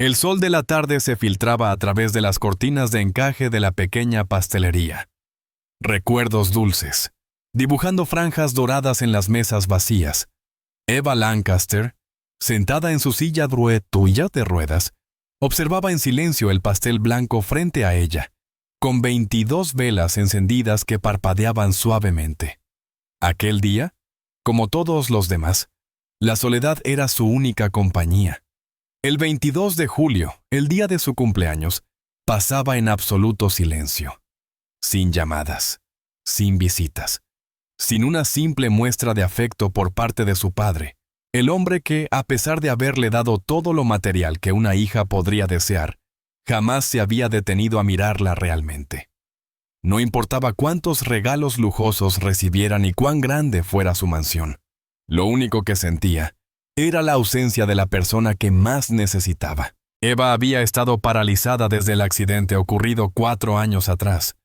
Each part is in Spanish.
El sol de la tarde se filtraba a través de las cortinas de encaje de la pequeña pastelería. Recuerdos dulces, dibujando franjas doradas en las mesas vacías. Eva Lancaster, sentada en su silla tuya de ruedas, observaba en silencio el pastel blanco frente a ella, con 22 velas encendidas que parpadeaban suavemente. Aquel día, como todos los demás, la soledad era su única compañía. El 22 de julio, el día de su cumpleaños, pasaba en absoluto silencio. Sin llamadas, sin visitas, sin una simple muestra de afecto por parte de su padre, el hombre que, a pesar de haberle dado todo lo material que una hija podría desear, jamás se había detenido a mirarla realmente. No importaba cuántos regalos lujosos recibieran y cuán grande fuera su mansión. Lo único que sentía era la ausencia de la persona que más necesitaba. Eva había estado paralizada desde el accidente ocurrido 4 años atrás,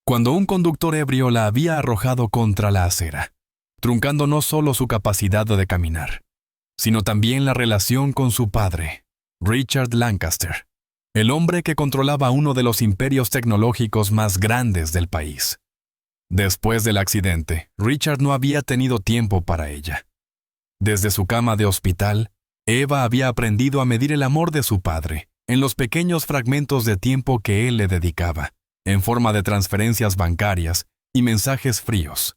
cuando un conductor ebrio la había arrojado contra la acera, truncando no solo su capacidad de caminar, sino también la relación con su padre, Richard Lancaster, el hombre que controlaba uno de los imperios tecnológicos más grandes del país. Después del accidente, Richard no había tenido tiempo para ella. Desde su cama de hospital, Eva había aprendido a medir el amor de su padre en los pequeños fragmentos de tiempo que él le dedicaba, en forma de transferencias bancarias y mensajes fríos.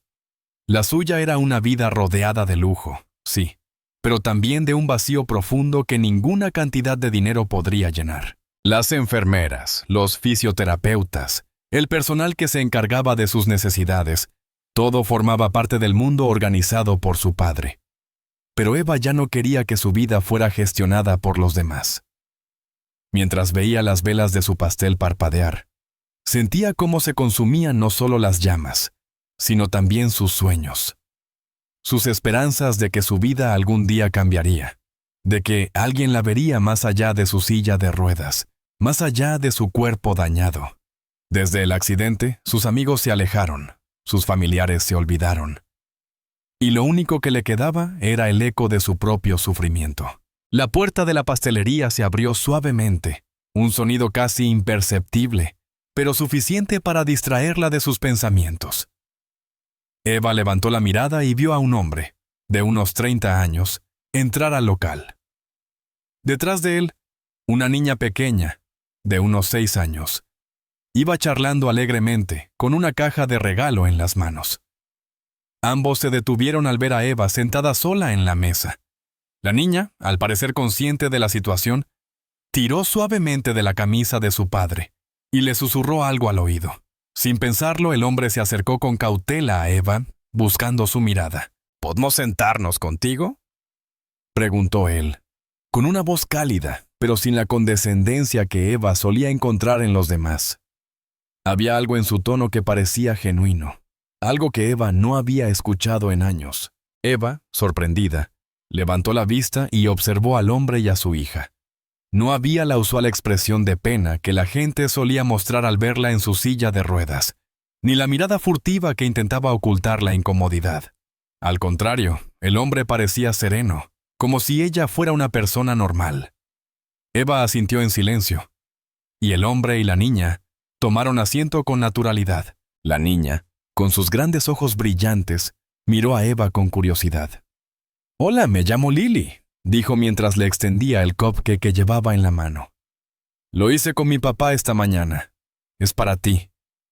La suya era una vida rodeada de lujo, sí, pero también de un vacío profundo que ninguna cantidad de dinero podría llenar. Las enfermeras, los fisioterapeutas, el personal que se encargaba de sus necesidades, todo formaba parte del mundo organizado por su padre. Pero Eva ya no quería que su vida fuera gestionada por los demás. Mientras veía las velas de su pastel parpadear, sentía cómo se consumían no solo las llamas, sino también sus sueños. Sus esperanzas de que su vida algún día cambiaría, de que alguien la vería más allá de su silla de ruedas, más allá de su cuerpo dañado. Desde el accidente, sus amigos se alejaron, sus familiares se olvidaron. Y lo único que le quedaba era el eco de su propio sufrimiento. La puerta de la pastelería se abrió suavemente, un sonido casi imperceptible, pero suficiente para distraerla de sus pensamientos. Eva levantó la mirada y vio a un hombre, de unos 30 años, entrar al local. Detrás de él, una niña pequeña, de unos 6 años, iba charlando alegremente, con una caja de regalo en las manos. Ambos se detuvieron al ver a Eva sentada sola en la mesa. La niña, al parecer consciente de la situación, tiró suavemente de la camisa de su padre y le susurró algo al oído. Sin pensarlo, el hombre se acercó con cautela a Eva, buscando su mirada. ¿Podemos sentarnos contigo?, preguntó él, con una voz cálida, pero sin la condescendencia que Eva solía encontrar en los demás. Había algo en su tono que parecía genuino, algo que Eva no había escuchado en años. Eva, sorprendida, levantó la vista y observó al hombre y a su hija. No había la usual expresión de pena que la gente solía mostrar al verla en su silla de ruedas, ni la mirada furtiva que intentaba ocultar la incomodidad. Al contrario, el hombre parecía sereno, como si ella fuera una persona normal. Eva asintió en silencio, y el hombre y la niña tomaron asiento con naturalidad. La niña, con sus grandes ojos brillantes, miró a Eva con curiosidad. «Hola, me llamo Lily», dijo mientras le extendía el cupcake que llevaba en la mano. «Lo hice con mi papá esta mañana. Es para ti,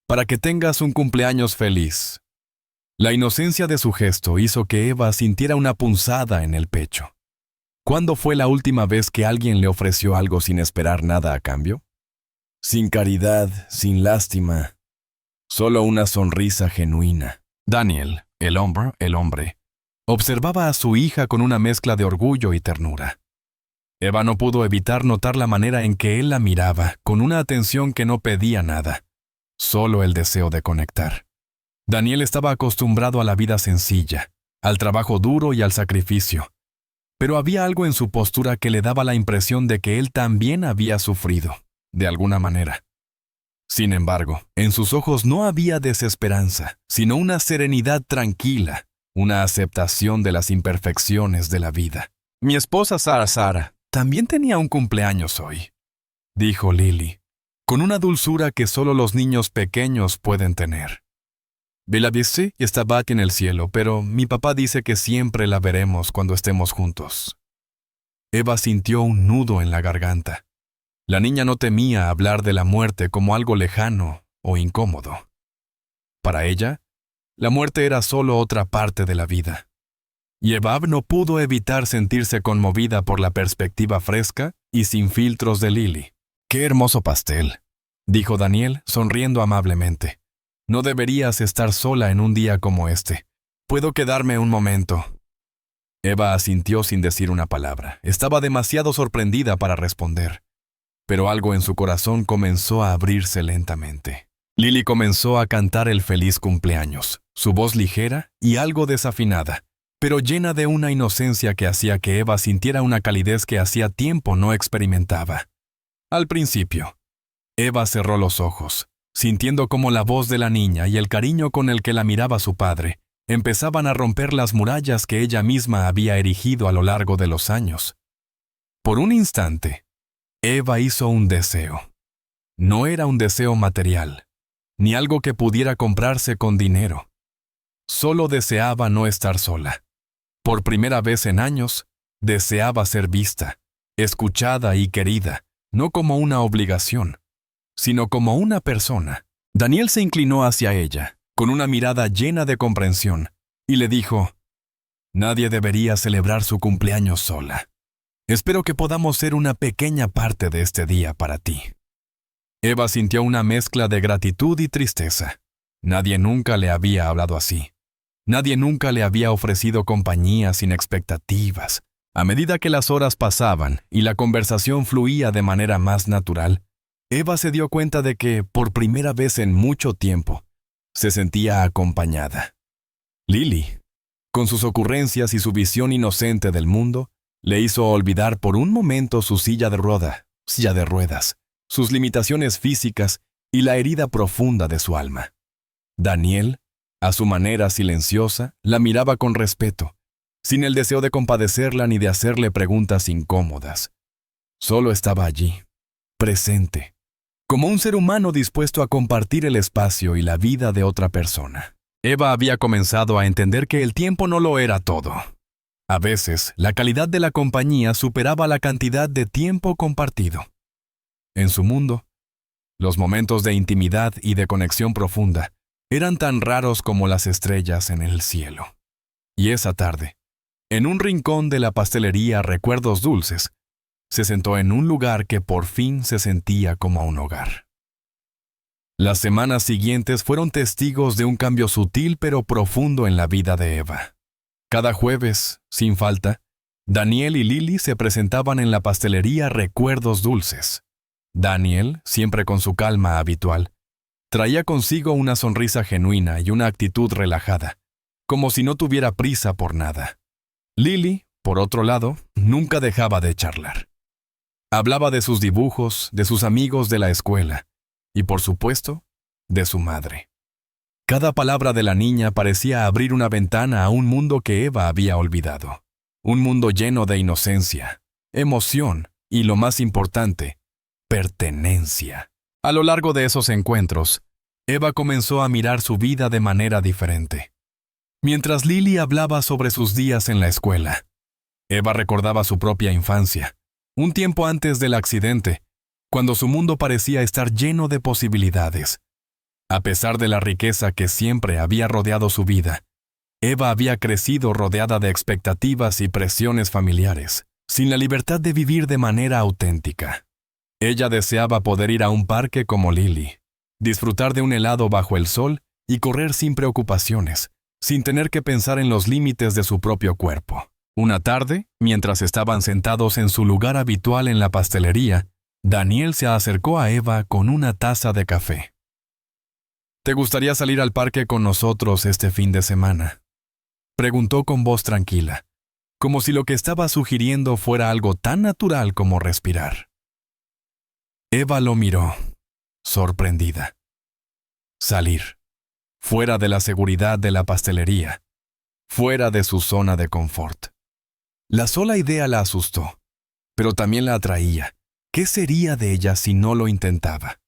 para que tengas un cumpleaños feliz». La inocencia de su gesto hizo que Eva sintiera una punzada en el pecho. ¿Cuándo fue la última vez que alguien le ofreció algo sin esperar nada a cambio? Sin caridad, sin lástima, solo una sonrisa genuina. Daniel, el hombre, observaba a su hija con una mezcla de orgullo y ternura. Eva no pudo evitar notar la manera en que él la miraba, con una atención que no pedía nada, solo el deseo de conectar. Daniel estaba acostumbrado a la vida sencilla, al trabajo duro y al sacrificio, pero había algo en su postura que le daba la impresión de que él también había sufrido, de alguna manera. Sin embargo, en sus ojos no había desesperanza, sino una serenidad tranquila, una aceptación de las imperfecciones de la vida. Mi esposa Sara también tenía un cumpleaños hoy, dijo Lily, con una dulzura que solo los niños pequeños pueden tener. Bella está back en el cielo, pero mi papá dice que siempre la veremos cuando estemos juntos. Eva sintió un nudo en la garganta. La niña no temía hablar de la muerte como algo lejano o incómodo. Para ella, la muerte era solo otra parte de la vida. Y Eva no pudo evitar sentirse conmovida por la perspectiva fresca y sin filtros de Lily. ¡Qué hermoso pastel!, dijo Daniel, sonriendo amablemente. No deberías estar sola en un día como este. ¿Puedo quedarme un momento? Eva asintió sin decir una palabra. Estaba demasiado sorprendida para responder. Pero algo en su corazón comenzó a abrirse lentamente. Lily comenzó a cantar el feliz cumpleaños, su voz ligera y algo desafinada, pero llena de una inocencia que hacía que Eva sintiera una calidez que hacía tiempo no experimentaba. Al principio, Eva cerró los ojos, sintiendo cómo la voz de la niña y el cariño con el que la miraba su padre empezaban a romper las murallas que ella misma había erigido a lo largo de los años. Por un instante, Eva hizo un deseo. No era un deseo material, ni algo que pudiera comprarse con dinero. Solo deseaba no estar sola. Por primera vez en años, deseaba ser vista, escuchada y querida, no como una obligación, sino como una persona. Daniel se inclinó hacia ella, con una mirada llena de comprensión, y le dijo: «Nadie debería celebrar su cumpleaños sola. Espero que podamos ser una pequeña parte de este día para ti». Eva sintió una mezcla de gratitud y tristeza. Nadie nunca le había hablado así. Nadie nunca le había ofrecido compañía sin expectativas. A medida que las horas pasaban y la conversación fluía de manera más natural, Eva se dio cuenta de que, por primera vez en mucho tiempo, se sentía acompañada. Lily, con sus ocurrencias y su visión inocente del mundo, le hizo olvidar por un momento su silla de ruedas, sus limitaciones físicas y la herida profunda de su alma. Daniel, a su manera silenciosa, la miraba con respeto, sin el deseo de compadecerla ni de hacerle preguntas incómodas. Solo estaba allí, presente, como un ser humano dispuesto a compartir el espacio y la vida de otra persona. Eva había comenzado a entender que el tiempo no lo era todo. A veces, la calidad de la compañía superaba la cantidad de tiempo compartido. En su mundo, los momentos de intimidad y de conexión profunda eran tan raros como las estrellas en el cielo. Y esa tarde, en un rincón de la pastelería Recuerdos Dulces, se sentó en un lugar que por fin se sentía como un hogar. Las semanas siguientes fueron testigos de un cambio sutil pero profundo en la vida de Eva. Cada jueves, sin falta, Daniel y Lily se presentaban en la pastelería Recuerdos Dulces. Daniel, siempre con su calma habitual, traía consigo una sonrisa genuina y una actitud relajada, como si no tuviera prisa por nada. Lily, por otro lado, nunca dejaba de charlar. Hablaba de sus dibujos, de sus amigos de la escuela y, por supuesto, de su madre. Cada palabra de la niña parecía abrir una ventana a un mundo que Eva había olvidado. Un mundo lleno de inocencia, emoción y, lo más importante, pertenencia. A lo largo de esos encuentros, Eva comenzó a mirar su vida de manera diferente. Mientras Lily hablaba sobre sus días en la escuela, Eva recordaba su propia infancia, un tiempo antes del accidente, cuando su mundo parecía estar lleno de posibilidades. A pesar de la riqueza que siempre había rodeado su vida, Eva había crecido rodeada de expectativas y presiones familiares, sin la libertad de vivir de manera auténtica. Ella deseaba poder ir a un parque como Lily, disfrutar de un helado bajo el sol y correr sin preocupaciones, sin tener que pensar en los límites de su propio cuerpo. Una tarde, mientras estaban sentados en su lugar habitual en la pastelería, Daniel se acercó a Eva con una taza de café. «¿Te gustaría salir al parque con nosotros este fin de semana?», preguntó con voz tranquila, como si lo que estaba sugiriendo fuera algo tan natural como respirar. Eva lo miró, sorprendida. Salir, fuera de la seguridad de la pastelería, fuera de su zona de confort. La sola idea la asustó, pero también la atraía, ¿Qué sería de ella si no lo intentaba?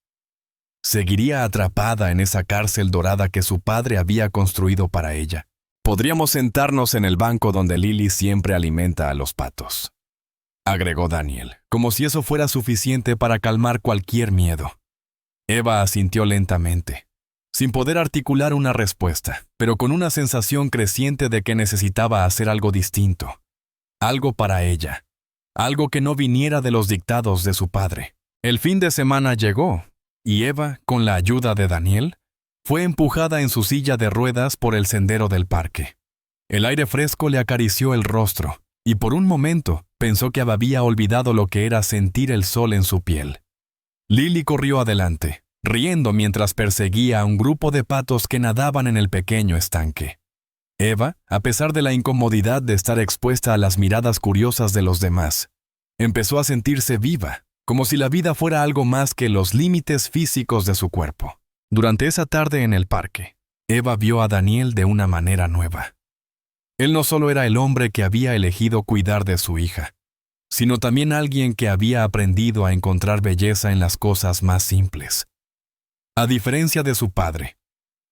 Seguiría atrapada en esa cárcel dorada que su padre había construido para ella. Podríamos sentarnos en el banco donde Lily siempre alimenta a los patos, agregó Daniel, como si eso fuera suficiente para calmar cualquier miedo. Eva asintió lentamente, sin poder articular una respuesta, pero con una sensación creciente de que necesitaba hacer algo distinto, algo para ella, algo que no viniera de los dictados de su padre. El fin de semana llegó, y Eva, con la ayuda de Daniel, fue empujada en su silla de ruedas por el sendero del parque. El aire fresco le acarició el rostro, y por un momento pensó que había olvidado lo que era sentir el sol en su piel. Lily corrió adelante, riendo mientras perseguía a un grupo de patos que nadaban en el pequeño estanque. Eva, a pesar de la incomodidad de estar expuesta a las miradas curiosas de los demás, empezó a sentirse viva, como si la vida fuera algo más que los límites físicos de su cuerpo. Durante esa tarde en el parque, Eva vio a Daniel de una manera nueva. Él no solo era el hombre que había elegido cuidar de su hija, sino también alguien que había aprendido a encontrar belleza en las cosas más simples. A diferencia de su padre,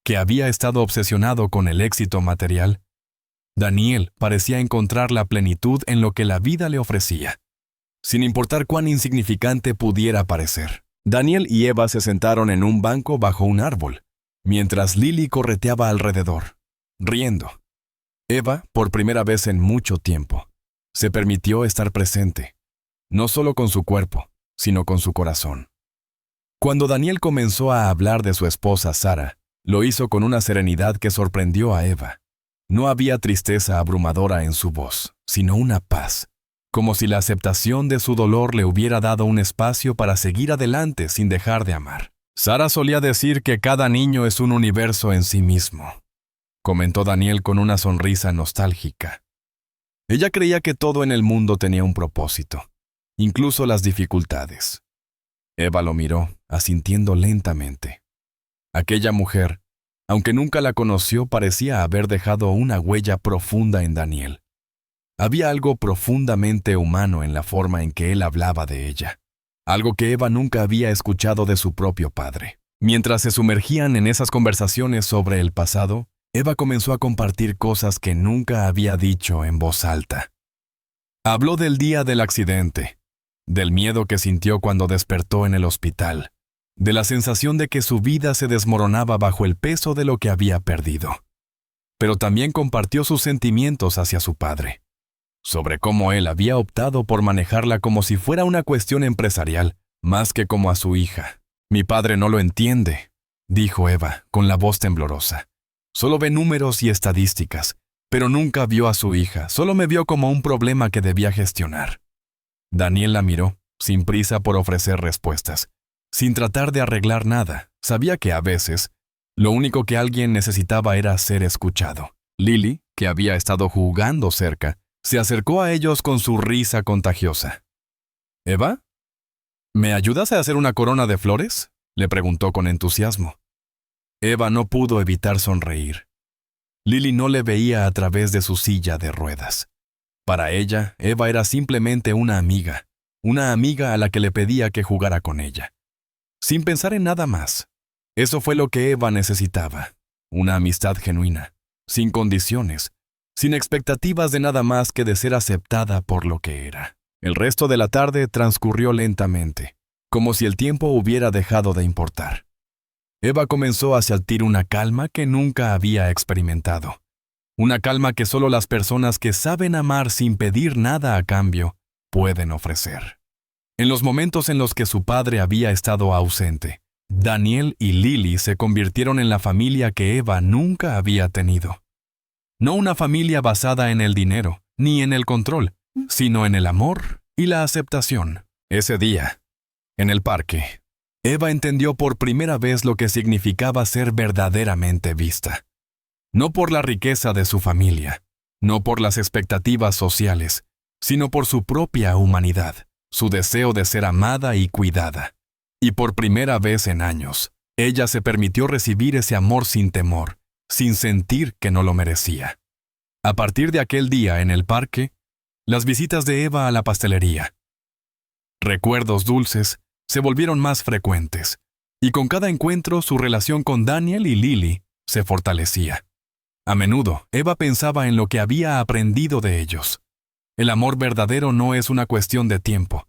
que había estado obsesionado con el éxito material, Daniel parecía encontrar la plenitud en lo que la vida le ofrecía, sin importar cuán insignificante pudiera parecer. Daniel y Eva se sentaron en un banco bajo un árbol, mientras Lily correteaba alrededor, riendo. Eva, por primera vez en mucho tiempo, se permitió estar presente, no solo con su cuerpo, sino con su corazón. Cuando Daniel comenzó a hablar de su esposa Sara, lo hizo con una serenidad que sorprendió a Eva. No había tristeza abrumadora en su voz, sino una paz, como si la aceptación de su dolor le hubiera dado un espacio para seguir adelante sin dejar de amar. Sara solía decir que cada niño es un universo en sí mismo, comentó Daniel con una sonrisa nostálgica. Ella creía que todo en el mundo tenía un propósito, incluso las dificultades. Eva lo miró, asintiendo lentamente. Aquella mujer, aunque nunca la conoció, parecía haber dejado una huella profunda en Daniel. Había algo profundamente humano en la forma en que él hablaba de ella, algo que Eva nunca había escuchado de su propio padre. Mientras se sumergían en esas conversaciones sobre el pasado, Eva comenzó a compartir cosas que nunca había dicho en voz alta. Habló del día del accidente, del miedo que sintió cuando despertó en el hospital, de la sensación de que su vida se desmoronaba bajo el peso de lo que había perdido. Pero también compartió sus sentimientos hacia su padre, sobre cómo él había optado por manejarla como si fuera una cuestión empresarial, más que como a su hija. «Mi padre no lo entiende», dijo Eva, con la voz temblorosa. «Solo ve números y estadísticas, pero nunca vio a su hija, solo me vio como un problema que debía gestionar». Daniel la miró, sin prisa por ofrecer respuestas, sin tratar de arreglar nada. Sabía que a veces, lo único que alguien necesitaba era ser escuchado. Lily, que había estado jugando cerca, se acercó a ellos con su risa contagiosa. «¿Eva? ¿Me ayudas a hacer una corona de flores?», le preguntó con entusiasmo. Eva no pudo evitar sonreír. Lily no le veía a través de su silla de ruedas. Para ella, Eva era simplemente una amiga a la que le pedía que jugara con ella. Sin pensar en nada más. Eso fue lo que Eva necesitaba, una amistad genuina, sin condiciones, sin expectativas de nada más que de ser aceptada por lo que era. El resto de la tarde transcurrió lentamente, como si el tiempo hubiera dejado de importar. Eva comenzó a sentir una calma que nunca había experimentado. Una calma que solo las personas que saben amar sin pedir nada a cambio pueden ofrecer. En los momentos en los que su padre había estado ausente, Daniel y Lily se convirtieron en la familia que Eva nunca había tenido. No una familia basada en el dinero, ni en el control, sino en el amor y la aceptación. Ese día, en el parque, Eva entendió por primera vez lo que significaba ser verdaderamente vista. No por la riqueza de su familia, no por las expectativas sociales, sino por su propia humanidad, su deseo de ser amada y cuidada. Y por primera vez en años, ella se permitió recibir ese amor sin temor, sin sentir que no lo merecía. A partir de aquel día en el parque, las visitas de Eva a la pastelería, Recuerdos dulces se volvieron más frecuentes, y con cada encuentro su relación con Daniel y Lily se fortalecía. A menudo, Eva pensaba en lo que había aprendido de ellos. El amor verdadero no es una cuestión de tiempo,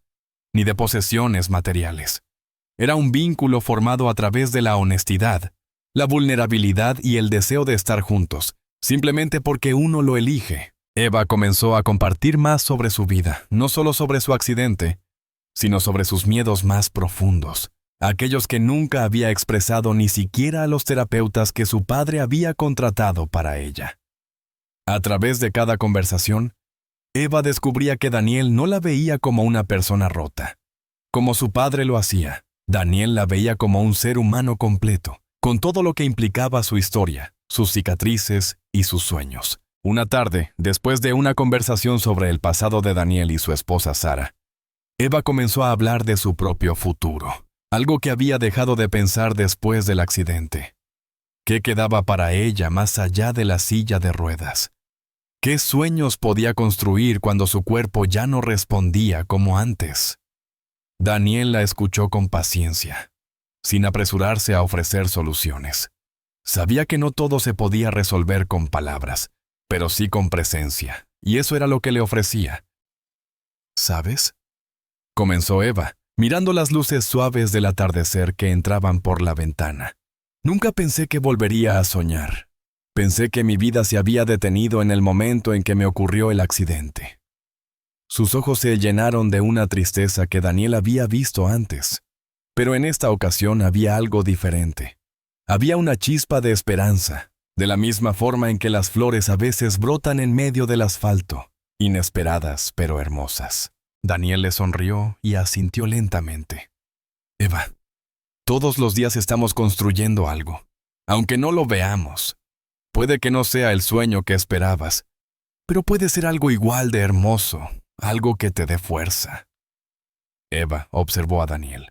ni de posesiones materiales. Era un vínculo formado a través de la honestidad, la vulnerabilidad y el deseo de estar juntos, simplemente porque uno lo elige. Eva comenzó a compartir más sobre su vida, no solo sobre su accidente, sino sobre sus miedos más profundos, aquellos que nunca había expresado ni siquiera a los terapeutas que su padre había contratado para ella. A través de cada conversación, Eva descubría que Daniel no la veía como una persona rota. Como su padre lo hacía, Daniel la veía como un ser humano completo, con todo lo que implicaba su historia, sus cicatrices y sus sueños. Una tarde, después de una conversación sobre el pasado de Daniel y su esposa Sara, Eva comenzó a hablar de su propio futuro, algo que había dejado de pensar después del accidente. ¿Qué quedaba para ella más allá de la silla de ruedas? ¿Qué sueños podía construir cuando su cuerpo ya no respondía como antes? Daniel la escuchó con paciencia, sin apresurarse a ofrecer soluciones. Sabía que no todo se podía resolver con palabras, pero sí con presencia, y eso era lo que le ofrecía. ¿Sabes?, comenzó Eva, mirando las luces suaves del atardecer que entraban por la ventana. Nunca pensé que volvería a soñar. Pensé que mi vida se había detenido en el momento en que me ocurrió el accidente. Sus ojos se llenaron de una tristeza que Daniel había visto antes. Pero en esta ocasión había algo diferente. Había una chispa de esperanza, de la misma forma en que las flores a veces brotan en medio del asfalto, inesperadas pero hermosas. Daniel le sonrió y asintió lentamente. Eva, todos los días estamos construyendo algo, aunque no lo veamos. Puede que no sea el sueño que esperabas, pero puede ser algo igual de hermoso, algo que te dé fuerza. Eva observó a Daniel,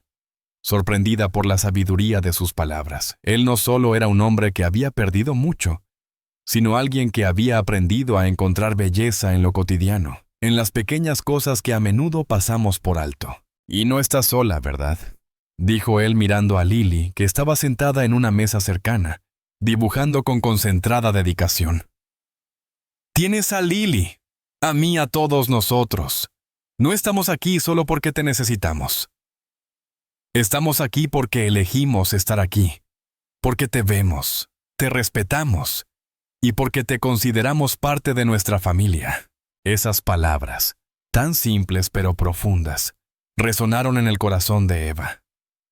sorprendida por la sabiduría de sus palabras. Él no solo era un hombre que había perdido mucho, sino alguien que había aprendido a encontrar belleza en lo cotidiano, en las pequeñas cosas que a menudo pasamos por alto. Y no estás sola, ¿verdad?, dijo él mirando a Lily, que estaba sentada en una mesa cercana, dibujando con concentrada dedicación. Tienes a Lily, a mí, a todos nosotros. No estamos aquí solo porque te necesitamos. Estamos aquí porque elegimos estar aquí, porque te vemos, te respetamos y porque te consideramos parte de nuestra familia. Esas palabras, tan simples pero profundas, resonaron en el corazón de Eva.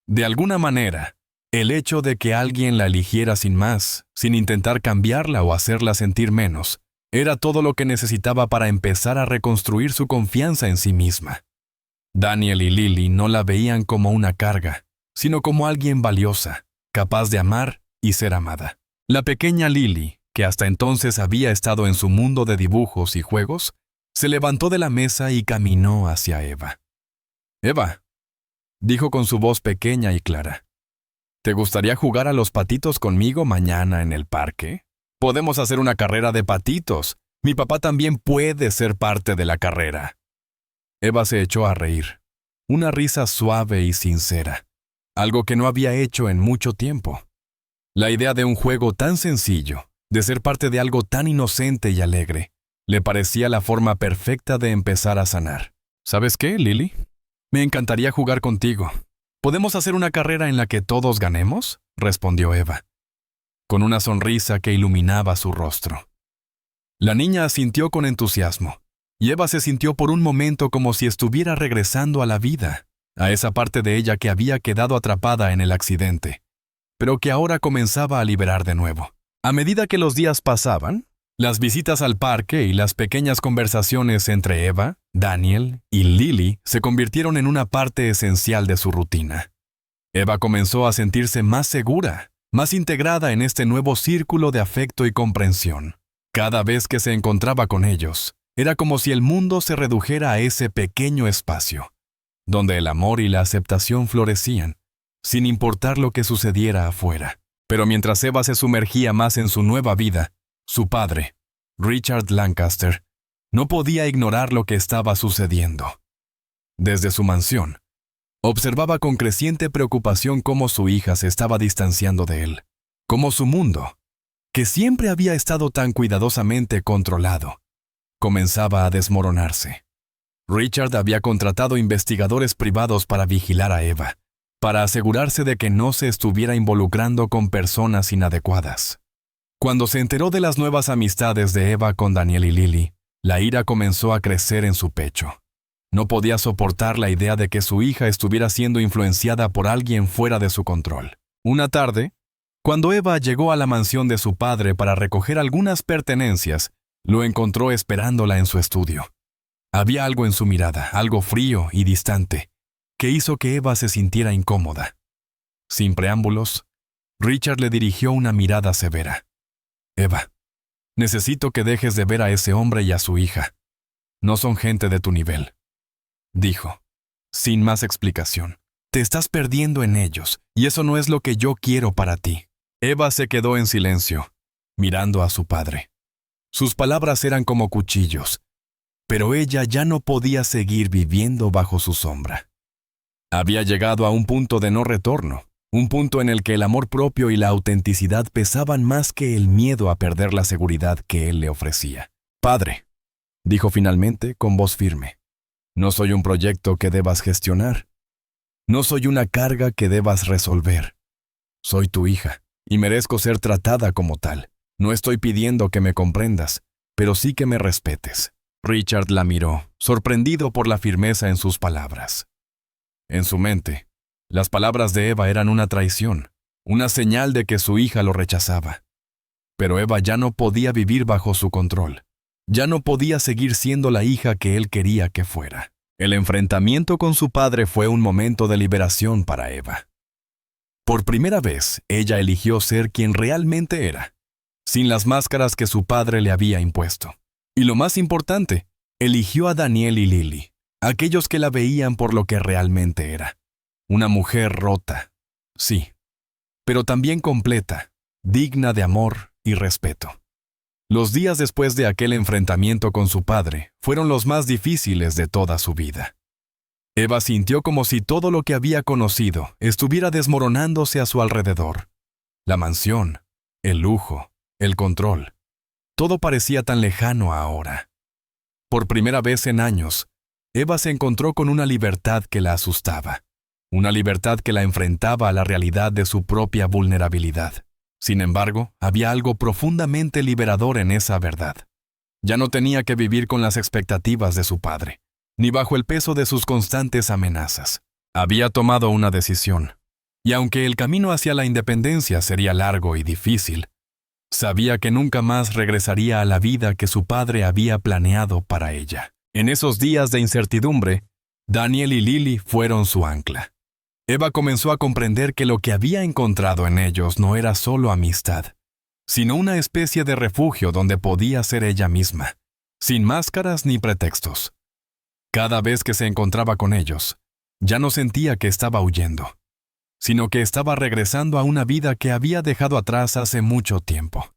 De alguna manera, el hecho de que alguien la eligiera sin más, sin intentar cambiarla o hacerla sentir menos, era todo lo que necesitaba para empezar a reconstruir su confianza en sí misma. Daniel y Lily no la veían como una carga, sino como alguien valiosa, capaz de amar y ser amada. La pequeña Lily, que hasta entonces había estado en su mundo de dibujos y juegos, se levantó de la mesa y caminó hacia Eva. «Eva», dijo con su voz pequeña y clara, «¿te gustaría jugar a los patitos conmigo mañana en el parque? Podemos hacer una carrera de patitos. Mi papá también puede ser parte de la carrera». Eva se echó a reír, una risa suave y sincera, algo que no había hecho en mucho tiempo. La idea de un juego tan sencillo, de ser parte de algo tan inocente y alegre, le parecía la forma perfecta de empezar a sanar. «¿Sabes qué, Lily? Me encantaría jugar contigo. ¿Podemos hacer una carrera en la que todos ganemos?», respondió Eva, con una sonrisa que iluminaba su rostro. La niña asintió con entusiasmo, y Eva se sintió por un momento como si estuviera regresando a la vida, a esa parte de ella que había quedado atrapada en el accidente, pero que ahora comenzaba a liberar de nuevo. A medida que los días pasaban, las visitas al parque y las pequeñas conversaciones entre Eva, Daniel y Lily se convirtieron en una parte esencial de su rutina. Eva comenzó a sentirse más segura, más integrada en este nuevo círculo de afecto y comprensión. Cada vez que se encontraba con ellos, era como si el mundo se redujera a ese pequeño espacio, donde el amor y la aceptación florecían, sin importar lo que sucediera afuera. Pero mientras Eva se sumergía más en su nueva vida, su padre, Richard Lancaster, no podía ignorar lo que estaba sucediendo. Desde su mansión, observaba con creciente preocupación cómo su hija se estaba distanciando de él, cómo su mundo, que siempre había estado tan cuidadosamente controlado, comenzaba a desmoronarse. Richard había contratado investigadores privados para vigilar a Eva, para asegurarse de que no se estuviera involucrando con personas inadecuadas. Cuando se enteró de las nuevas amistades de Eva con Daniel y Lily, la ira comenzó a crecer en su pecho. No podía soportar la idea de que su hija estuviera siendo influenciada por alguien fuera de su control. Una tarde, cuando Eva llegó a la mansión de su padre para recoger algunas pertenencias, lo encontró esperándola en su estudio. Había algo en su mirada, algo frío y distante, que hizo que Eva se sintiera incómoda. Sin preámbulos, Richard le dirigió una mirada severa. «Eva, necesito que dejes de ver a ese hombre y a su hija. No son gente de tu nivel», dijo, sin más explicación. «Te estás perdiendo en ellos, y eso no es lo que yo quiero para ti». Eva se quedó en silencio, mirando a su padre. Sus palabras eran como cuchillos, pero ella ya no podía seguir viviendo bajo su sombra. Había llegado a un punto de no retorno, un punto en el que el amor propio y la autenticidad pesaban más que el miedo a perder la seguridad que él le ofrecía. «Padre», dijo finalmente con voz firme, «no soy un proyecto que debas gestionar. No soy una carga que debas resolver. Soy tu hija, y merezco ser tratada como tal. No estoy pidiendo que me comprendas, pero sí que me respetes». Richard la miró, sorprendido por la firmeza en sus palabras. En su mente, las palabras de Eva eran una traición, una señal de que su hija lo rechazaba. Pero Eva ya no podía vivir bajo su control. Ya no podía seguir siendo la hija que él quería que fuera. El enfrentamiento con su padre fue un momento de liberación para Eva. Por primera vez, ella eligió ser quien realmente era, sin las máscaras que su padre le había impuesto. Y lo más importante, eligió a Daniel y Lily, aquellos que la veían por lo que realmente era. Una mujer rota, sí, pero también completa, digna de amor y respeto. Los días después de aquel enfrentamiento con su padre fueron los más difíciles de toda su vida. Eva sintió como si todo lo que había conocido estuviera desmoronándose a su alrededor. La mansión, el lujo, el control. Todo parecía tan lejano ahora. Por primera vez en años, Eva se encontró con una libertad que la asustaba. Una libertad que la enfrentaba a la realidad de su propia vulnerabilidad. Sin embargo, había algo profundamente liberador en esa verdad. Ya no tenía que vivir con las expectativas de su padre, ni bajo el peso de sus constantes amenazas. Había tomado una decisión, y aunque el camino hacia la independencia sería largo y difícil, sabía que nunca más regresaría a la vida que su padre había planeado para ella. En esos días de incertidumbre, Daniel y Lily fueron su ancla. Eva comenzó a comprender que lo que había encontrado en ellos no era solo amistad, sino una especie de refugio donde podía ser ella misma, sin máscaras ni pretextos. Cada vez que se encontraba con ellos, ya no sentía que estaba huyendo, sino que estaba regresando a una vida que había dejado atrás hace mucho tiempo.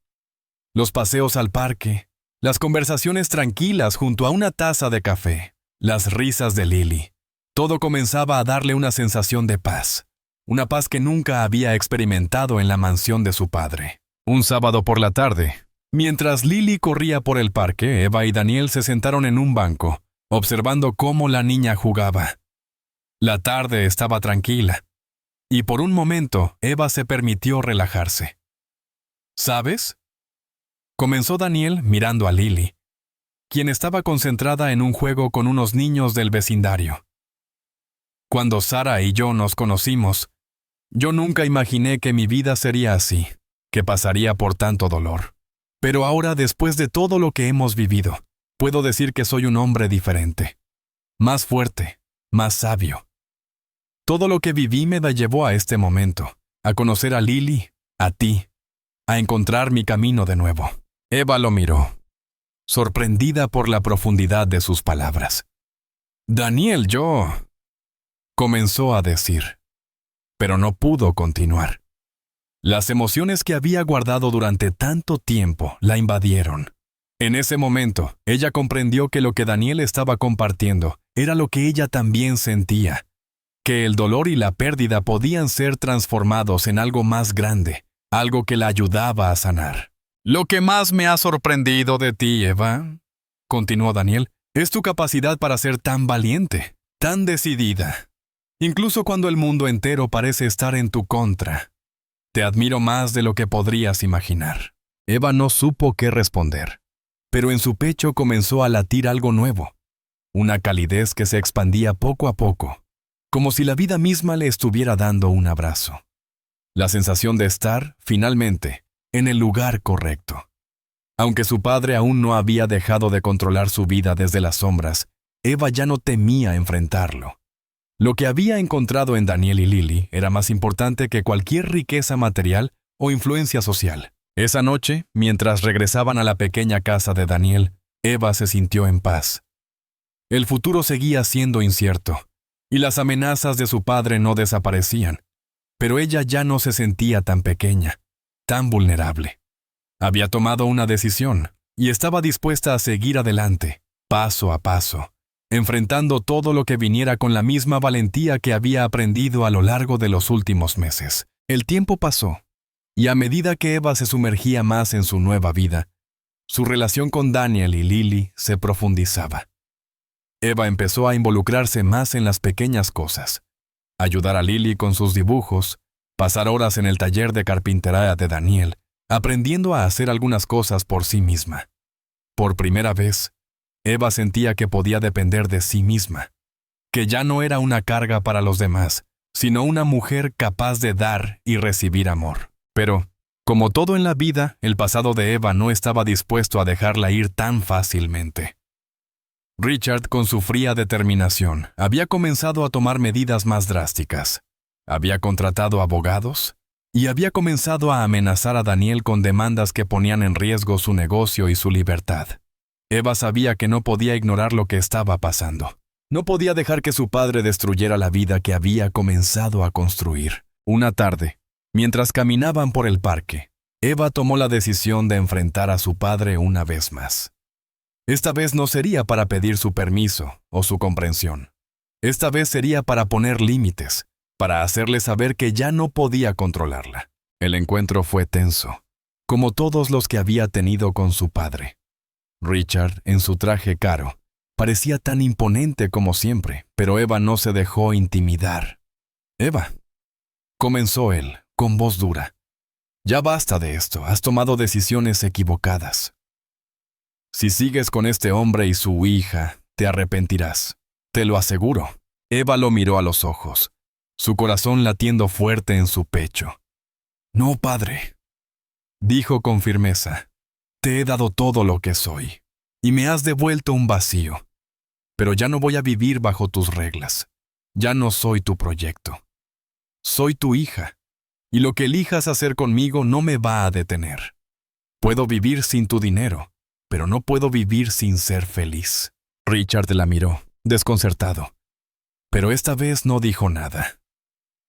Los paseos al parque, las conversaciones tranquilas junto a una taza de café, las risas de Lily. Todo comenzaba a darle una sensación de paz, una paz que nunca había experimentado en la mansión de su padre. Un sábado por la tarde, mientras Lily corría por el parque, Eva y Daniel se sentaron en un banco, observando cómo la niña jugaba. La tarde estaba tranquila, y por un momento Eva se permitió relajarse. ¿Sabes?, comenzó Daniel mirando a Lily, quien estaba concentrada en un juego con unos niños del vecindario. Cuando Sara y yo nos conocimos, yo nunca imaginé que mi vida sería así, que pasaría por tanto dolor. Pero ahora, después de todo lo que hemos vivido, puedo decir que soy un hombre diferente, más fuerte, más sabio. Todo lo que viví me llevó a este momento, a conocer a Lily, a ti, a encontrar mi camino de nuevo. Eva lo miró, sorprendida por la profundidad de sus palabras. Daniel, comenzó a decir, pero no pudo continuar. Las emociones que había guardado durante tanto tiempo la invadieron. En ese momento, ella comprendió que lo que Daniel estaba compartiendo era lo que ella también sentía, que el dolor y la pérdida podían ser transformados en algo más grande, algo que la ayudaba a sanar. Lo que más me ha sorprendido de ti, Eva, continuó Daniel, es tu capacidad para ser tan valiente, tan decidida, incluso cuando el mundo entero parece estar en tu contra. Te admiro más de lo que podrías imaginar. Eva no supo qué responder, pero en su pecho comenzó a latir algo nuevo, una calidez que se expandía poco a poco, como si la vida misma le estuviera dando un abrazo. La sensación de estar, finalmente, en el lugar correcto. Aunque su padre aún no había dejado de controlar su vida desde las sombras, Eva ya no temía enfrentarlo. Lo que había encontrado en Daniel y Lily era más importante que cualquier riqueza material o influencia social. Esa noche, mientras regresaban a la pequeña casa de Daniel, Eva se sintió en paz. El futuro seguía siendo incierto, y las amenazas de su padre no desaparecían, pero ella ya no se sentía tan pequeña, tan vulnerable. Había tomado una decisión, y estaba dispuesta a seguir adelante, paso a paso, enfrentando todo lo que viniera con la misma valentía que había aprendido a lo largo de los últimos meses. El tiempo pasó, y a medida que Eva se sumergía más en su nueva vida, su relación con Daniel y Lily se profundizaba. Eva empezó a involucrarse más en las pequeñas cosas, ayudar a Lily con sus dibujos, pasar horas en el taller de carpintería de Daniel, aprendiendo a hacer algunas cosas por sí misma. Por primera vez, Eva sentía que podía depender de sí misma, que ya no era una carga para los demás, sino una mujer capaz de dar y recibir amor. Pero, como todo en la vida, el pasado de Eva no estaba dispuesto a dejarla ir tan fácilmente. Richard, con su fría determinación, había comenzado a tomar medidas más drásticas. Había contratado abogados y había comenzado a amenazar a Daniel con demandas que ponían en riesgo su negocio y su libertad. Eva sabía que no podía ignorar lo que estaba pasando. No podía dejar que su padre destruyera la vida que había comenzado a construir. Una tarde, mientras caminaban por el parque, Eva tomó la decisión de enfrentar a su padre una vez más. Esta vez no sería para pedir su permiso o su comprensión. Esta vez sería para poner límites, para hacerle saber que ya no podía controlarla. El encuentro fue tenso, como todos los que había tenido con su padre. Richard, en su traje caro, parecía tan imponente como siempre, pero Eva no se dejó intimidar. «Eva», comenzó él, con voz dura, «ya basta de esto, has tomado decisiones equivocadas. Si sigues con este hombre y su hija, te arrepentirás, te lo aseguro». Eva lo miró a los ojos, su corazón latiendo fuerte en su pecho. «No, padre», dijo con firmeza, «te he dado todo lo que soy, y me has devuelto un vacío. Pero ya no voy a vivir bajo tus reglas. Ya no soy tu proyecto. Soy tu hija, y lo que elijas hacer conmigo no me va a detener. Puedo vivir sin tu dinero, pero no puedo vivir sin ser feliz». Richard la miró, desconcertado, pero esta vez no dijo nada.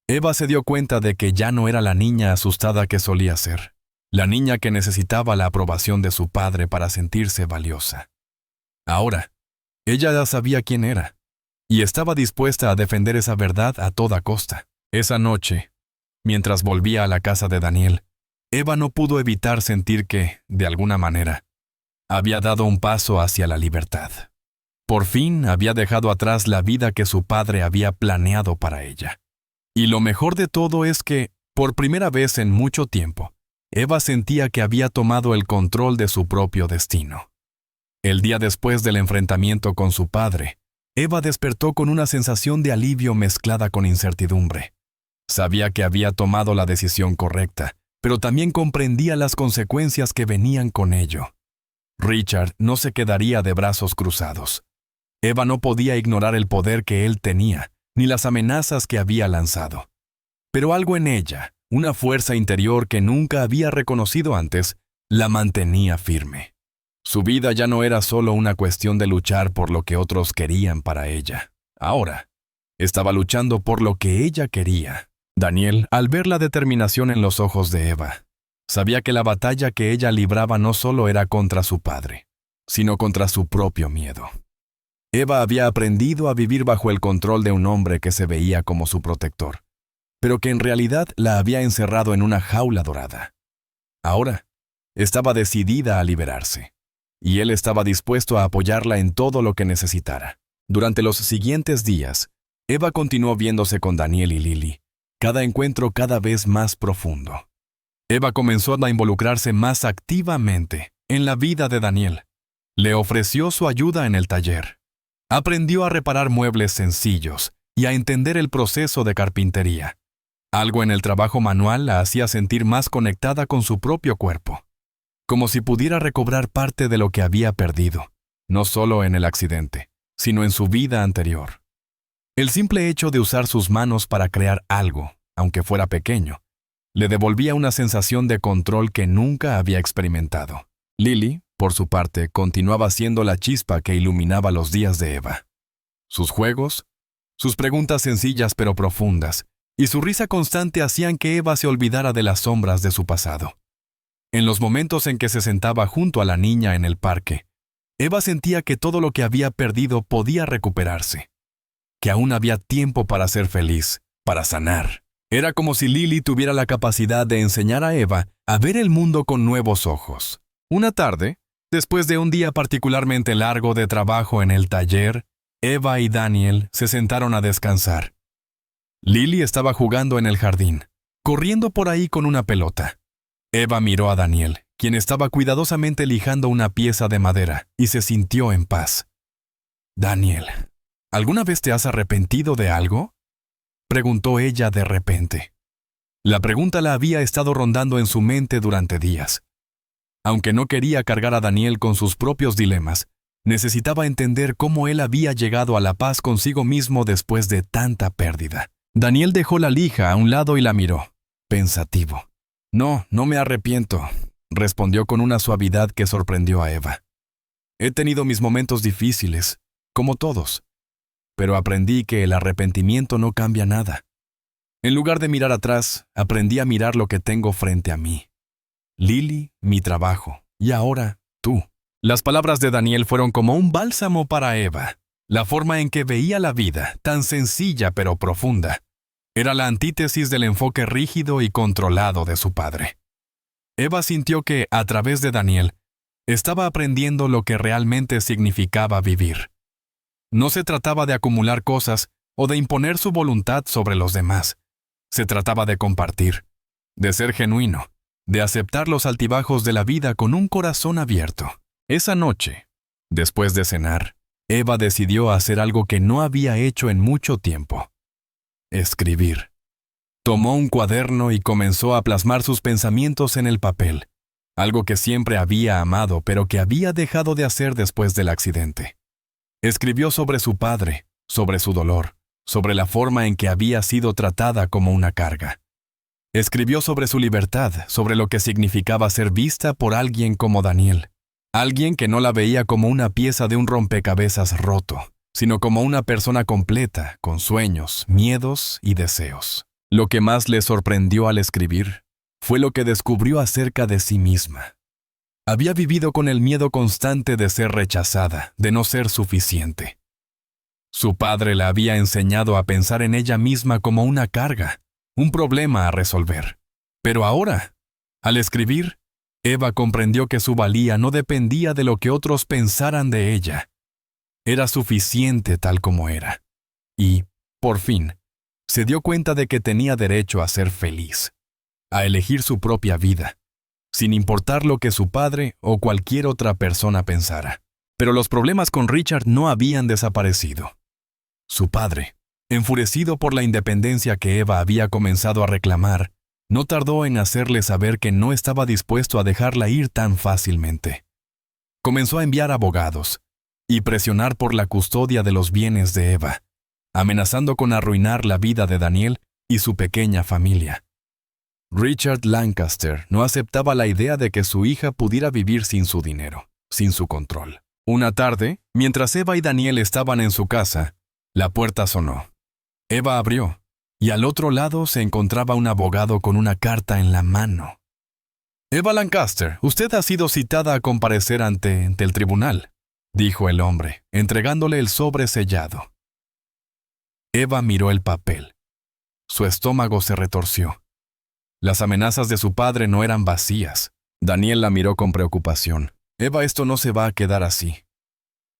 Eva se dio cuenta de que ya no era la niña asustada que solía ser, la niña que necesitaba la aprobación de su padre para sentirse valiosa. Ahora, ella ya sabía quién era, y estaba dispuesta a defender esa verdad a toda costa. Esa noche, mientras volvía a la casa de Daniel, Eva no pudo evitar sentir que, de alguna manera, había dado un paso hacia la libertad. Por fin había dejado atrás la vida que su padre había planeado para ella. Y lo mejor de todo es que, por primera vez en mucho tiempo, Eva sentía que había tomado el control de su propio destino. El día después del enfrentamiento con su padre, Eva despertó con una sensación de alivio mezclada con incertidumbre. Sabía que había tomado la decisión correcta, pero también comprendía las consecuencias que venían con ello. Richard no se quedaría de brazos cruzados. Eva no podía ignorar el poder que él tenía, ni las amenazas que había lanzado. Pero algo en ella, una fuerza interior que nunca había reconocido antes, la mantenía firme. Su vida ya no era solo una cuestión de luchar por lo que otros querían para ella. Ahora, estaba luchando por lo que ella quería. Daniel, al ver la determinación en los ojos de Eva, sabía que la batalla que ella libraba no solo era contra su padre, sino contra su propio miedo. Eva había aprendido a vivir bajo el control de un hombre que se veía como su protector, pero que en realidad la había encerrado en una jaula dorada. Ahora, estaba decidida a liberarse, y él estaba dispuesto a apoyarla en todo lo que necesitara. Durante los siguientes días, Eva continuó viéndose con Daniel y Lily, cada encuentro cada vez más profundo. Eva comenzó a involucrarse más activamente en la vida de Daniel. Le ofreció su ayuda en el taller. Aprendió a reparar muebles sencillos y a entender el proceso de carpintería. Algo en el trabajo manual la hacía sentir más conectada con su propio cuerpo, como si pudiera recobrar parte de lo que había perdido, no solo en el accidente, sino en su vida anterior. El simple hecho de usar sus manos para crear algo, aunque fuera pequeño, le devolvía una sensación de control que nunca había experimentado. Lily, por su parte, continuaba siendo la chispa que iluminaba los días de Eva. Sus juegos, sus preguntas sencillas pero profundas, y su risa constante hacían que Eva se olvidara de las sombras de su pasado. En los momentos en que se sentaba junto a la niña en el parque, Eva sentía que todo lo que había perdido podía recuperarse, que aún había tiempo para ser feliz, para sanar. Era como si Lily tuviera la capacidad de enseñar a Eva a ver el mundo con nuevos ojos. Una tarde, después de un día particularmente largo de trabajo en el taller, Eva y Daniel se sentaron a descansar. Lily estaba jugando en el jardín, corriendo por ahí con una pelota. Eva miró a Daniel, quien estaba cuidadosamente lijando una pieza de madera, y se sintió en paz. «Daniel, ¿alguna vez te has arrepentido de algo?», preguntó ella de repente. La pregunta la había estado rondando en su mente durante días. Aunque no quería cargar a Daniel con sus propios dilemas, necesitaba entender cómo él había llegado a la paz consigo mismo después de tanta pérdida. Daniel dejó la lija a un lado y la miró, pensativo. «No, no me arrepiento», respondió con una suavidad que sorprendió a Eva. «He tenido mis momentos difíciles, como todos, pero aprendí que el arrepentimiento no cambia nada. En lugar de mirar atrás, aprendí a mirar lo que tengo frente a mí. Lily, mi trabajo, y ahora tú». Las palabras de Daniel fueron como un bálsamo para Eva. La forma en que veía la vida, tan sencilla pero profunda, era la antítesis del enfoque rígido y controlado de su padre. Eva sintió que, a través de Daniel, estaba aprendiendo lo que realmente significaba vivir. No se trataba de acumular cosas o de imponer su voluntad sobre los demás. Se trataba de compartir, de ser genuino, de aceptar los altibajos de la vida con un corazón abierto. Esa noche, después de cenar, Eva decidió hacer algo que no había hecho en mucho tiempo: escribir. Tomó un cuaderno y comenzó a plasmar sus pensamientos en el papel, algo que siempre había amado pero que había dejado de hacer después del accidente. Escribió sobre su padre, sobre su dolor, sobre la forma en que había sido tratada como una carga. Escribió sobre su libertad, sobre lo que significaba ser vista por alguien como Daniel. Alguien que no la veía como una pieza de un rompecabezas roto, sino como una persona completa, con sueños, miedos y deseos. Lo que más le sorprendió al escribir fue lo que descubrió acerca de sí misma. Había vivido con el miedo constante de ser rechazada, de no ser suficiente. Su padre la había enseñado a pensar en ella misma como una carga, un problema a resolver. Pero ahora, al escribir, Eva comprendió que su valía no dependía de lo que otros pensaran de ella. Era suficiente tal como era. Y, por fin, se dio cuenta de que tenía derecho a ser feliz, a elegir su propia vida, sin importar lo que su padre o cualquier otra persona pensara. Pero los problemas con Richard no habían desaparecido. Su padre, enfurecido por la independencia que Eva había comenzado a reclamar, no tardó en hacerle saber que no estaba dispuesto a dejarla ir tan fácilmente. Comenzó a enviar abogados y presionar por la custodia de los bienes de Eva, amenazando con arruinar la vida de Daniel y su pequeña familia. Richard Lancaster no aceptaba la idea de que su hija pudiera vivir sin su dinero, sin su control. Una tarde, mientras Eva y Daniel estaban en su casa, la puerta sonó. Eva abrió, y al otro lado se encontraba un abogado con una carta en la mano. «Eva Lancaster, usted ha sido citada a comparecer ante el tribunal», dijo el hombre, entregándole el sobre sellado. Eva miró el papel. Su estómago se retorció. Las amenazas de su padre no eran vacías. Daniel la miró con preocupación. Eva, esto no se va a quedar así.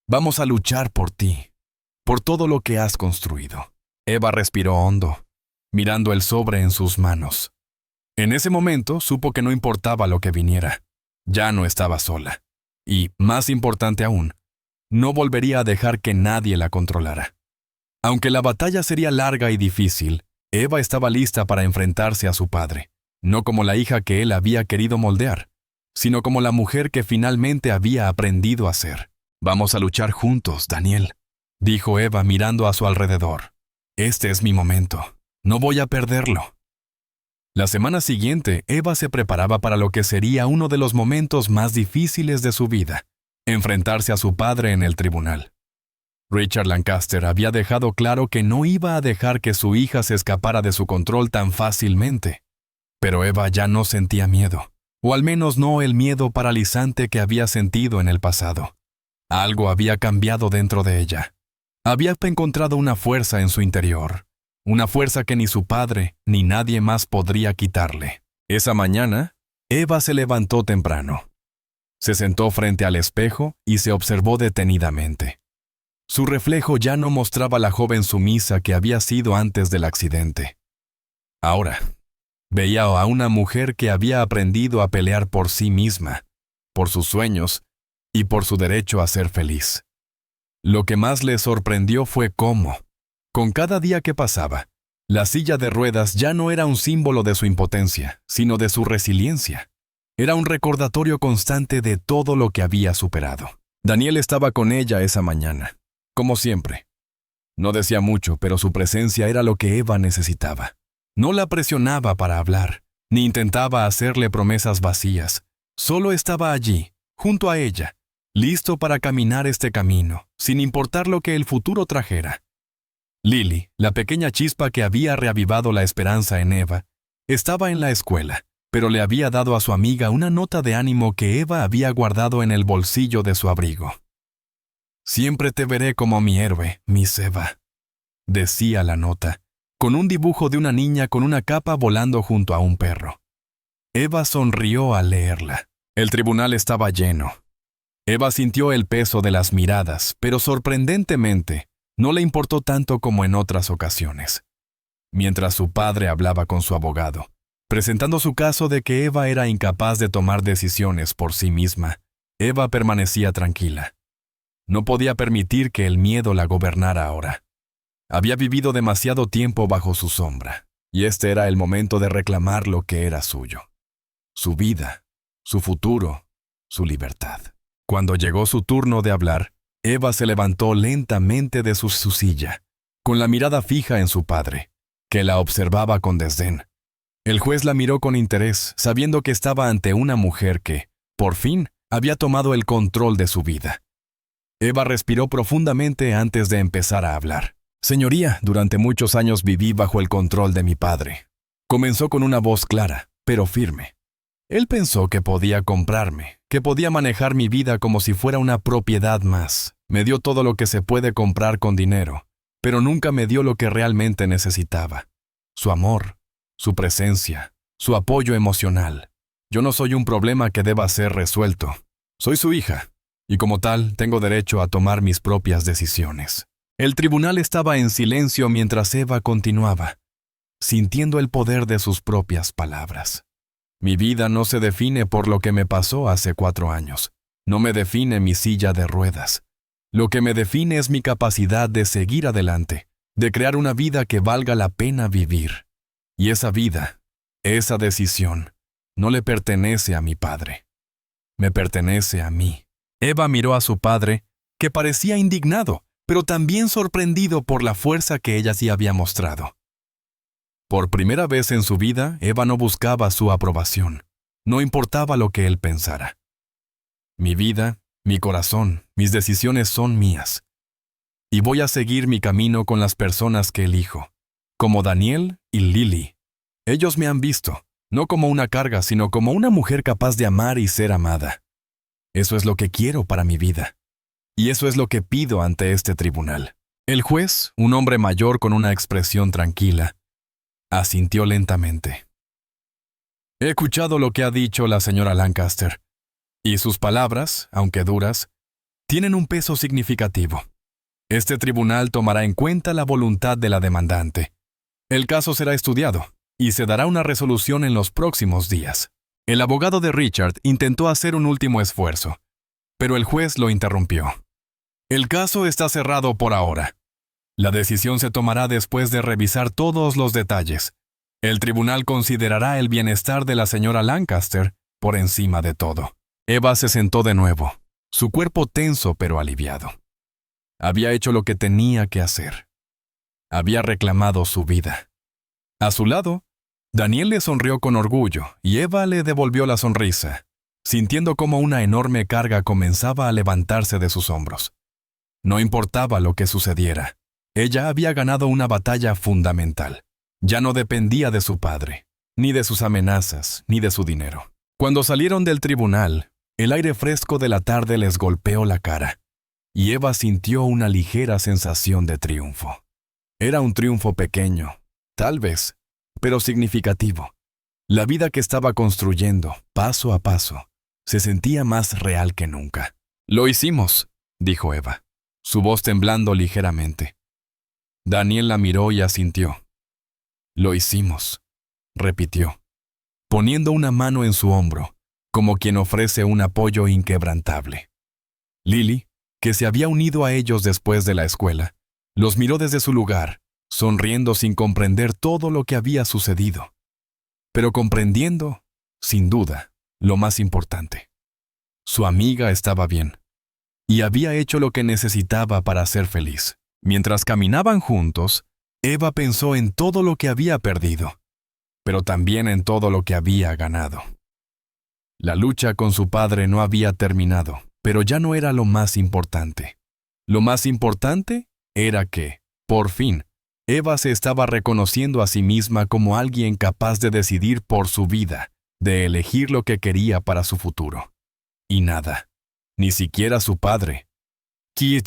Vamos a luchar por ti, por todo lo que has construido. Eva respiró hondo, mirando el sobre en sus manos. En ese momento supo que no importaba lo que viniera. Ya no estaba sola. Y, más importante aún, no volvería a dejar que nadie la controlara. Aunque la batalla sería larga y difícil, Eva estaba lista para enfrentarse a su padre, no como la hija que él había querido moldear, sino como la mujer que finalmente había aprendido a ser. Vamos a luchar juntos, Daniel, dijo Eva mirando a su alrededor. Este es mi momento. No voy a perderlo. La semana siguiente, Eva se preparaba para lo que sería uno de los momentos más difíciles de su vida, enfrentarse a su padre en el tribunal. Richard Lancaster había dejado claro que no iba a dejar que su hija se escapara de su control tan fácilmente. Pero Eva ya no sentía miedo, o al menos no el miedo paralizante que había sentido en el pasado. Algo había cambiado dentro de ella. Había encontrado una fuerza en su interior, una fuerza que ni su padre ni nadie más podría quitarle. Esa mañana, Eva se levantó temprano. Se sentó frente al espejo y se observó detenidamente. Su reflejo ya no mostraba la joven sumisa que había sido antes del accidente. Ahora, veía a una mujer que había aprendido a pelear por sí misma, por sus sueños y por su derecho a ser feliz. Lo que más le sorprendió fue cómo, con cada día que pasaba, la silla de ruedas ya no era un símbolo de su impotencia, sino de su resiliencia. Era un recordatorio constante de todo lo que había superado. Daniel estaba con ella esa mañana, como siempre. No decía mucho, pero su presencia era lo que Eva necesitaba. No la presionaba para hablar, ni intentaba hacerle promesas vacías. Solo estaba allí, junto a ella, listo para caminar este camino, sin importar lo que el futuro trajera. Lily, la pequeña chispa que había reavivado la esperanza en Eva, estaba en la escuela, pero le había dado a su amiga una nota de ánimo que Eva había guardado en el bolsillo de su abrigo. «Siempre te veré como mi héroe, Miss Eva», decía la nota, con un dibujo de una niña con una capa volando junto a un perro. Eva sonrió al leerla. El tribunal estaba lleno. Eva sintió el peso de las miradas, pero sorprendentemente, no le importó tanto como en otras ocasiones. Mientras su padre hablaba con su abogado, presentando su caso de que Eva era incapaz de tomar decisiones por sí misma, Eva permanecía tranquila. No podía permitir que el miedo la gobernara ahora. Había vivido demasiado tiempo bajo su sombra, y este era el momento de reclamar lo que era suyo. Su vida, su futuro, su libertad. Cuando llegó su turno de hablar, Eva se levantó lentamente de su silla, con la mirada fija en su padre, que la observaba con desdén. El juez la miró con interés, sabiendo que estaba ante una mujer que, por fin, había tomado el control de su vida. Eva respiró profundamente antes de empezar a hablar. «Señoría, durante muchos años viví bajo el control de mi padre». Comenzó con una voz clara, pero firme. Él pensó que podía comprarme, que podía manejar mi vida como si fuera una propiedad más. Me dio todo lo que se puede comprar con dinero, pero nunca me dio lo que realmente necesitaba. Su amor, su presencia, su apoyo emocional. Yo no soy un problema que deba ser resuelto. Soy su hija, y como tal tengo derecho a tomar mis propias decisiones. El tribunal estaba en silencio mientras Eva continuaba, sintiendo el poder de sus propias palabras. Mi vida no se define por lo que me pasó hace 4 años. No me define mi silla de ruedas. Lo que me define es mi capacidad de seguir adelante, de crear una vida que valga la pena vivir. Y esa vida, esa decisión, no le pertenece a mi padre. Me pertenece a mí. Eva miró a su padre, que parecía indignado, pero también sorprendido por la fuerza que ella sí había mostrado. Por primera vez en su vida, Eva no buscaba su aprobación. No importaba lo que él pensara. Mi vida, mi corazón, mis decisiones son mías. Y voy a seguir mi camino con las personas que elijo, como Daniel y Lily. Ellos me han visto, no como una carga, sino como una mujer capaz de amar y ser amada. Eso es lo que quiero para mi vida. Y eso es lo que pido ante este tribunal. El juez, un hombre mayor con una expresión tranquila, asintió lentamente. He escuchado lo que ha dicho la señora Lancaster, y sus palabras, aunque duras, tienen un peso significativo. Este tribunal tomará en cuenta la voluntad de la demandante. El caso será estudiado, y se dará una resolución en los próximos días. El abogado de Richard intentó hacer un último esfuerzo, pero el juez lo interrumpió. El caso está cerrado por ahora. La decisión se tomará después de revisar todos los detalles. El tribunal considerará el bienestar de la señora Lancaster por encima de todo. Eva se sentó de nuevo, su cuerpo tenso pero aliviado. Había hecho lo que tenía que hacer. Había reclamado su vida. A su lado, Daniel le sonrió con orgullo y Eva le devolvió la sonrisa, sintiendo cómo una enorme carga comenzaba a levantarse de sus hombros. No importaba lo que sucediera. Ella había ganado una batalla fundamental. Ya no dependía de su padre, ni de sus amenazas, ni de su dinero. Cuando salieron del tribunal, el aire fresco de la tarde les golpeó la cara, y Eva sintió una ligera sensación de triunfo. Era un triunfo pequeño, tal vez, pero significativo. La vida que estaba construyendo, paso a paso, se sentía más real que nunca. «Lo hicimos», dijo Eva, su voz temblando ligeramente. Daniel la miró y asintió. «Lo hicimos», repitió, poniendo una mano en su hombro, como quien ofrece un apoyo inquebrantable. Lily, que se había unido a ellos después de la escuela, los miró desde su lugar, sonriendo sin comprender todo lo que había sucedido, pero comprendiendo, sin duda, lo más importante. Su amiga estaba bien, y había hecho lo que necesitaba para ser feliz. Mientras caminaban juntos, Eva pensó en todo lo que había perdido, pero también en todo lo que había ganado. La lucha con su padre no había terminado, pero ya no era lo más importante. Lo más importante era que, por fin, Eva se estaba reconociendo a sí misma como alguien capaz de decidir por su vida, de elegir lo que quería para su futuro. Y nada, ni siquiera su padre, y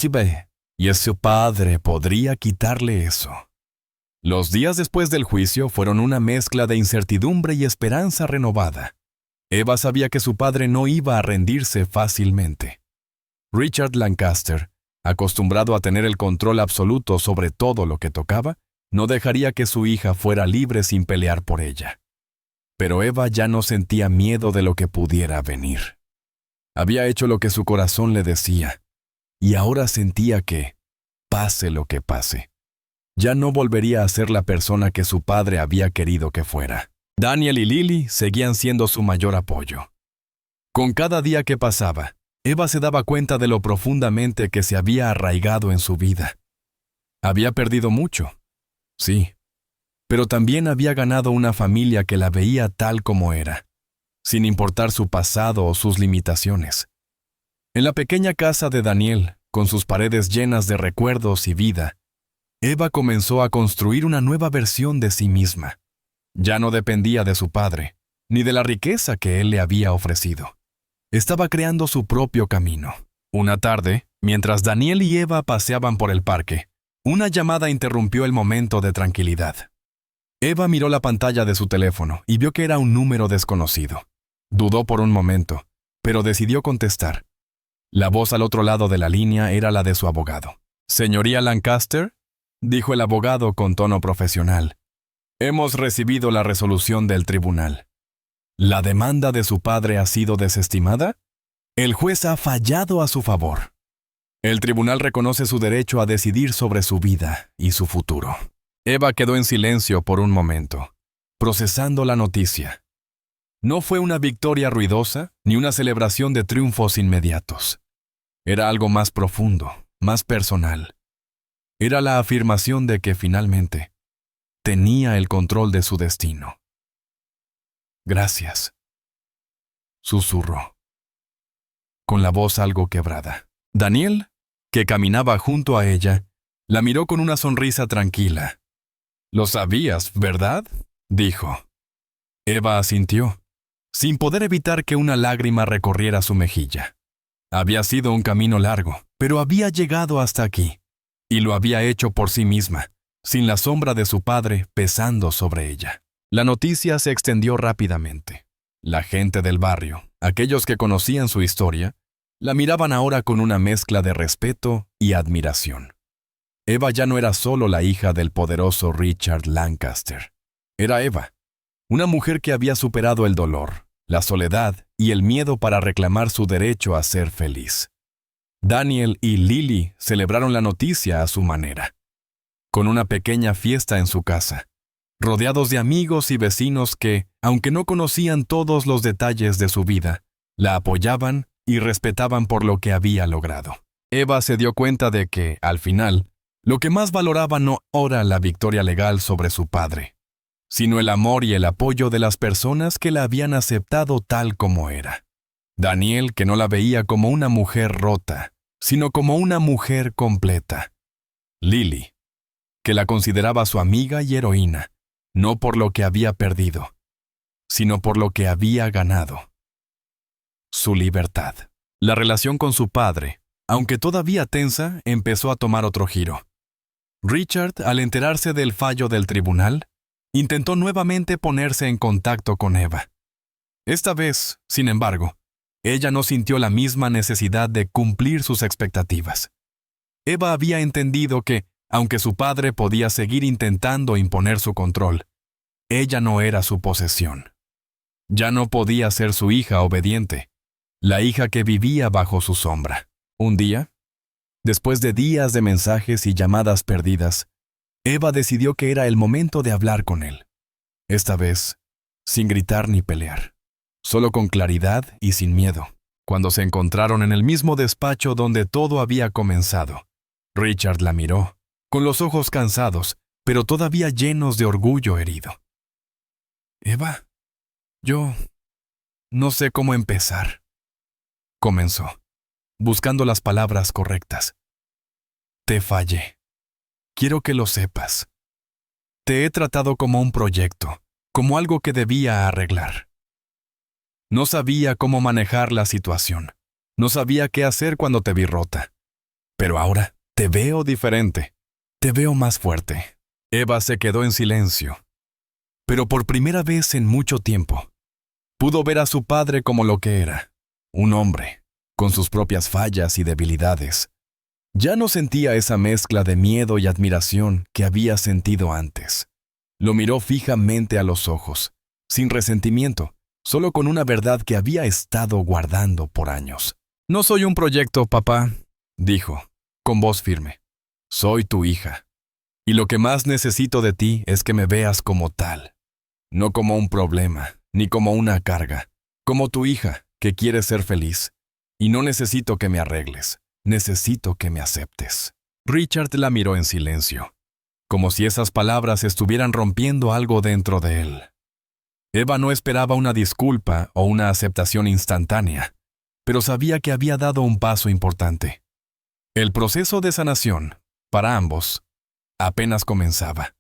su padre podría quitarle eso. Los días después del juicio fueron una mezcla de incertidumbre y esperanza renovada. Eva sabía que su padre no iba a rendirse fácilmente. Richard Lancaster, acostumbrado a tener el control absoluto sobre todo lo que tocaba, no dejaría que su hija fuera libre sin pelear por ella. Pero Eva ya no sentía miedo de lo que pudiera venir. Había hecho lo que su corazón le decía, y ahora sentía que, pase lo que pase, ya no volvería a ser la persona que su padre había querido que fuera. Daniel y Lily seguían siendo su mayor apoyo. Con cada día que pasaba, Eva se daba cuenta de lo profundamente que se había arraigado en su vida. Había perdido mucho, sí, pero también había ganado una familia que la veía tal como era, sin importar su pasado o sus limitaciones. En la pequeña casa de Daniel, con sus paredes llenas de recuerdos y vida, Eva comenzó a construir una nueva versión de sí misma. Ya no dependía de su padre, ni de la riqueza que él le había ofrecido. Estaba creando su propio camino. Una tarde, mientras Daniel y Eva paseaban por el parque, una llamada interrumpió el momento de tranquilidad. Eva miró la pantalla de su teléfono y vio que era un número desconocido. Dudó por un momento, pero decidió contestar. La voz al otro lado de la línea era la de su abogado. «Señoría Lancaster», dijo el abogado con tono profesional. «Hemos recibido la resolución del tribunal. ¿La demanda de su padre ha sido desestimada? El juez ha fallado a su favor. El tribunal reconoce su derecho a decidir sobre su vida y su futuro». Eva quedó en silencio por un momento, procesando la noticia. No fue una victoria ruidosa ni una celebración de triunfos inmediatos. Era algo más profundo, más personal. Era la afirmación de que finalmente tenía el control de su destino. «Gracias», susurró, con la voz algo quebrada. Daniel, que caminaba junto a ella, la miró con una sonrisa tranquila. «Lo sabías, ¿verdad?», dijo. Eva asintió, sin poder evitar que una lágrima recorriera su mejilla. Había sido un camino largo, Pero había llegado hasta aquí, y lo había hecho por sí misma, sin la sombra de su padre pesando sobre ella. La noticia se extendió rápidamente. La gente del barrio, aquellos que conocían su historia, la miraban ahora con una mezcla de respeto y admiración. Eva ya no era solo la hija del poderoso Richard Lancaster. Era Eva, una mujer que había superado el dolor, la soledad y el miedo para reclamar su derecho a ser feliz. Daniel y Lily celebraron la noticia a su manera, con una pequeña fiesta en su casa, rodeados de amigos y vecinos que, aunque no conocían todos los detalles de su vida, la apoyaban y respetaban por lo que había logrado. Eva se dio cuenta de que, al final, lo que más valoraba no era la victoria legal sobre su padre, sino el amor y el apoyo de las personas que la habían aceptado tal como era. Daniel, que no la veía como una mujer rota, sino como una mujer completa. Lily, que la consideraba su amiga y heroína, no por lo que había perdido, sino por lo que había ganado. Su libertad. La relación con su padre, aunque todavía tensa, empezó a tomar otro giro. Richard, al enterarse del fallo del tribunal, intentó nuevamente ponerse en contacto con Eva. Esta vez, sin embargo, ella no sintió la misma necesidad de cumplir sus expectativas. Eva había entendido que, aunque su padre podía seguir intentando imponer su control, ella no era su posesión. Ya no podía ser su hija obediente, la hija que vivía bajo su sombra. Un día, después de días de mensajes y llamadas perdidas, Eva decidió que era el momento de hablar con él. Esta vez, sin gritar ni pelear, solo con claridad y sin miedo. Cuando se encontraron en el mismo despacho donde todo había comenzado, Richard la miró, con los ojos cansados, pero todavía llenos de orgullo herido. «Eva, yo no sé cómo empezar», comenzó, buscando las palabras correctas. «Te fallé. Quiero que lo sepas. Te he tratado como un proyecto, como algo que debía arreglar. No sabía cómo manejar la situación. No sabía qué hacer cuando te vi rota. Pero ahora te veo diferente. Te veo más fuerte». Eva se quedó en silencio. Pero por primera vez en mucho tiempo, pudo ver a su padre como lo que era, un hombre, con sus propias fallas y debilidades. Ya no sentía esa mezcla de miedo y admiración que había sentido antes. Lo miró fijamente a los ojos, sin resentimiento, solo con una verdad que había estado guardando por años. «No soy un proyecto, papá», dijo, con voz firme. «Soy tu hija. Y lo que más necesito de ti es que me veas como tal. No como un problema, ni como una carga. Como tu hija, que quiere ser feliz. Y no necesito que me arregles. Necesito que me aceptes». Richard la miró en silencio, como si esas palabras estuvieran rompiendo algo dentro de él. Eva no esperaba una disculpa o una aceptación instantánea, pero sabía que había dado un paso importante. El proceso de sanación, para ambos, apenas comenzaba.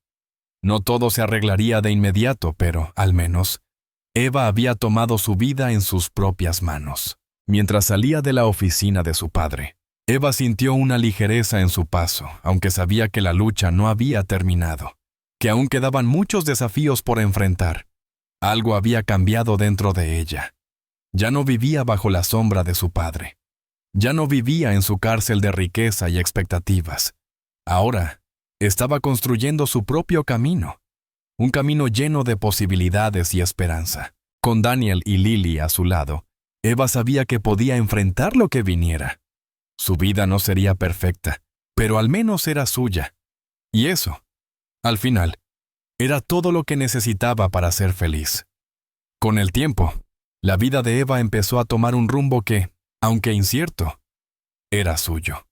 No todo se arreglaría de inmediato, pero, al menos, Eva había tomado su vida en sus propias manos. Mientras salía de la oficina de su padre, Eva sintió una ligereza en su paso, aunque sabía que la lucha no había terminado, que aún quedaban muchos desafíos por enfrentar. Algo había cambiado dentro de ella. Ya no vivía bajo la sombra de su padre. Ya no vivía en su cárcel de riqueza y expectativas. Ahora, estaba construyendo su propio camino, un camino lleno de posibilidades y esperanza. Con Daniel y Lily a su lado, Eva sabía que podía enfrentar lo que viniera. Su vida no sería perfecta, pero al menos era suya. Y eso, al final, era todo lo que necesitaba para ser feliz. Con el tiempo, la vida de Eva empezó a tomar un rumbo que, aunque incierto, era suyo.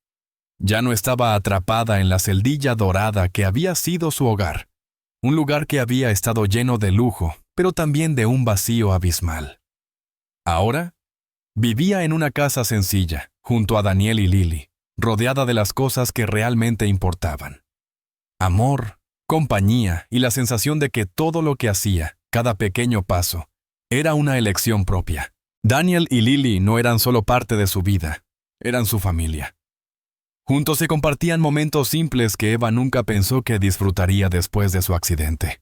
Ya no estaba atrapada en la celdilla dorada que había sido su hogar, un lugar que había estado lleno de lujo, pero también de un vacío abismal. Ahora, vivía en una casa sencilla, junto a Daniel y Lily, rodeada de las cosas que realmente importaban. Amor, compañía y la sensación de que todo lo que hacía, cada pequeño paso, era una elección propia. Daniel y Lily no eran solo parte de su vida, eran su familia. Juntos se compartían momentos simples que Eva nunca pensó que disfrutaría después de su accidente.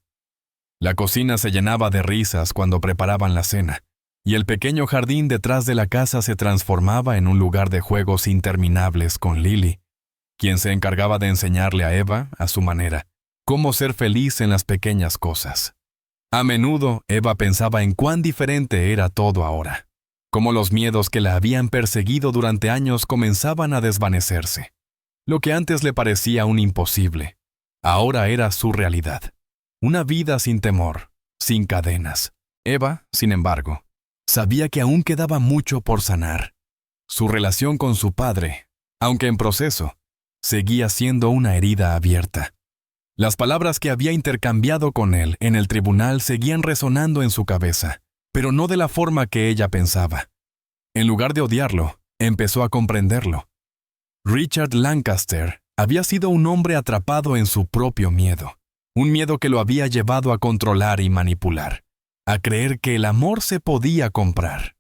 La cocina se llenaba de risas cuando preparaban la cena, y el pequeño jardín detrás de la casa se transformaba en un lugar de juegos interminables con Lily, quien se encargaba de enseñarle a Eva, a su manera, cómo ser feliz en las pequeñas cosas. A menudo, Eva pensaba en cuán diferente era todo ahora, cómo los miedos que la habían perseguido durante años comenzaban a desvanecerse. Lo que antes le parecía un imposible, ahora era su realidad. Una vida sin temor, sin cadenas. Eva, sin embargo, sabía que aún quedaba mucho por sanar. Su relación con su padre, aunque en proceso, seguía siendo una herida abierta. Las palabras que había intercambiado con él en el tribunal seguían resonando en su cabeza, pero no de la forma que ella pensaba. En lugar de odiarlo, empezó a comprenderlo. Richard Lancaster había sido un hombre atrapado en su propio miedo, un miedo que lo había llevado a controlar y manipular, a creer que el amor se podía comprar.